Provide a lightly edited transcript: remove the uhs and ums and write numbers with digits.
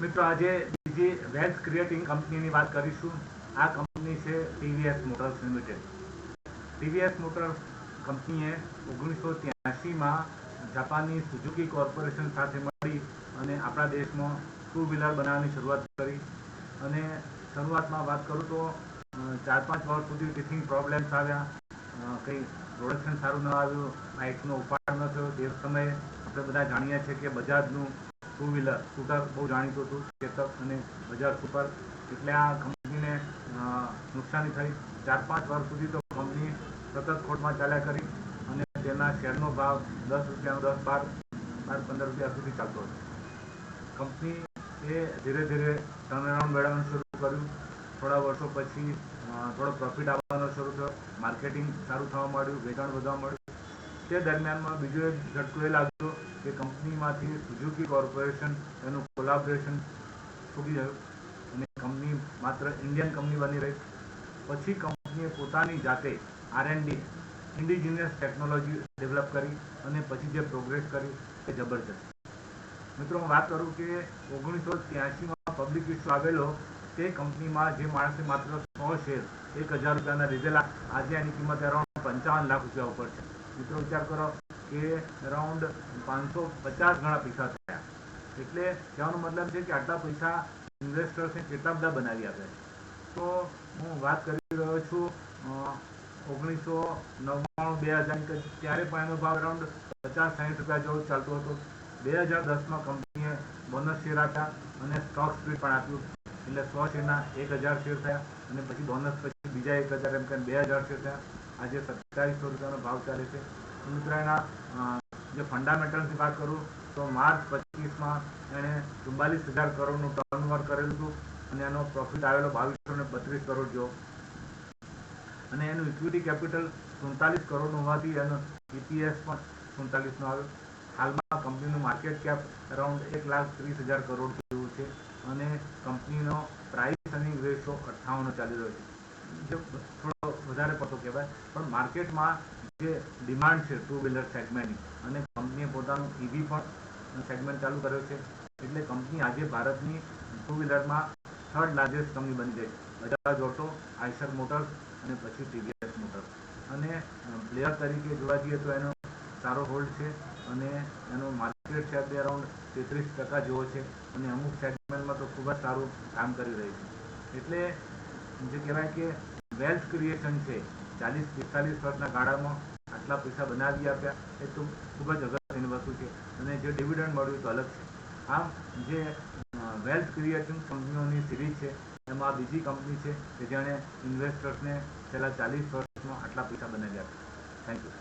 મિત્રો આજે બીજી વેલ્થ ક્રિએટિંગ કંપનીની વાત કરીશું. આ કંપની છે TVS motors limited. TVS motors કંપનીએ 1983માં જાપાનની સુઝુકી કોર્પોરેશન સાથે મળી અને આપણા દેશમાં ટુ વ્હીલર બનાવવાની શરૂઆત કરી. અને શરૂઆતમાં વાત કરું તો 4-5 વર્ષ સુધી ટીથિંગ પ્રોબ્લેમ્સ આવ્યા, કંઈ પ્રોડક્શન સારું ન આવ્યું, બાઇકનો ઉપાડ ન થયો. તે સમયે આપણે બધા જાણીએ છીએ કે બજાજનું ટુ વ્હીલર સ્કૂટર બહુ જાણીતું હતું, ચેતક અને બજાજ સુપર. એટલે આ કંપનીને નુકસાની થઈ. 4-5 વર્ષ સુધી તો કંપની સતત ખોટમાં ચાલ્યા કરી અને તેના શેરનો ભાવ 10 રૂપિયાનો 10-12-15 રૂપિયા સુધી ચાલતો હતો. કંપની એ ધીરે ધીરે ટર્નરાઉન્ડ મેળવવાનું શરૂ કર્યું. થોડા વર્ષો પછી થોડો પ્રોફિટ આવવાનો શરૂ થયો, માર્કેટિંગ સારું થવા માંડ્યું, વેચાણ વધવા માંડ્યું. તે દરમિયાનમાં બીજો એક ઝટકો એ લાગ્યો કે કંપનીમાંથી સુઝુકી કોર્પોરેશન એનું કોલાબોરેશન છૂટી ગયું અને કંપની માત્ર ઇન્ડિયન કંપની બની રહી. પછી કંપનીએ પોતાની જાતે R&D ઇન્ડિજિનિયસ ટેકનોલોજી ડેવલપ કરી અને પછી જે પ્રોગ્રેસ કરી એ જબરજસ્ત. મિત્રો હું વાત કરું કે 1983માં પબ્લિક ઇસ્યુ આવેલો, તે કંપનીમાં જે માણસે માત્ર 100 શેર 1000 રૂપિયાના લીધેલા, આજે એની કિંમત અરાઉન્ડ 55 લાખ રૂપિયા ઉપર છે. મિત્રો વિચાર કરો કે અરાઉન્ડ 550 ગણા પૈસા થયા. એટલે કહેવાનો મતલબ છે કે આટલા પૈસા ઇન્વેસ્ટર્સને કેટલા બધા બનાવી આપ્યા છે. તો હું વાત કરી રહ્યો છું 1999-2000, ત્યારે પણ એનો ભાવ અરાઉન્ડ 50-60 રૂપિયા જેવો ચાલતો હતો. 2010માં કંપનીએ બોનસ શેર આપ્યા અને સ્ટોક સ્પ્લિટ પણ આપ્યું. એટલે 100 શેરના 1000 શેર થયા અને પછી બોનસ પછી બીજા 1000 એમ કરીને 2000 શેર થયા. આજે 2700 રૂપિયાનો ભાવ ચાલે છે. મિત્રો એના જે ફંડામેન્ટલની વાત કરું તો માર્ચ 25માં એણે 44,000 કરોડનું ટર્નઓવર કરેલું હતું અને એનો પ્રોફિટ આવેલો 2232 કરોડ જેવો. અને એનું ઇક્વિટી કેપિટલ 47 કરોડનું હોવાથી એનો EPS પણ 47નો આવ્યો. હાલમાં કંપનીનું માર્કેટ કેપ અરાઉન્ડ 1,30,000 કરોડ જેવું છે અને કંપનીનો પ્રાઇસ અર્નિંગ રેશિયો 58 ચાલી રહ્યો છે. જે થોડો વધારે પડતો કહેવાય, પણ માર્કેટમાં જે ડિમાન્ડ છે ટુ વ્હીલર સેગમેન્ટની અને કંપનીએ પોતાનું EV પણ સેગમેન્ટ ચાલુ કર્યો છે. એટલે કંપની આજે ભારતની ટુ વ્હીલરમાં 3rd લાર્જેસ્ટ કંપની બની ગઈ છે. બજાજ ઓટો, આઈશર મોટર્સ અને પછી ટીવીએસ મોટર્સ. અને પ્લેયર તરીકે જોવા જઈએ તો એનો સારો હોલ્ડ છે અને એનો માર્કેટ શેર બી અરાઉન્ડ 33% જેવો છે અને અમુક સેગમેન્ટમાં તો ખૂબ જ સારું કામ કરી રહી છે. એટલે જે કહેવાય કે વેલ્થ ક્રિએશન છે, 40-45 વર્ષના ગાળામાં આટલા પૈસા બનાવી આપ્યા, એ તો ખૂબ જ અગત્યની વસ્તુ છે. અને જે ડિવિડન્ડ મળ્યું તો અલગ છે. આમ જે વેલ્થ ક્રિએટિંગ કંપનીઓની સિરીઝ છે એમાં બીજી કંપની છે કે જેણે ઇન્વેસ્ટર્સને છેલ્લા 40 વર્ષમાં આટલા પૈસા બનાવી આપ્યા. Thank you.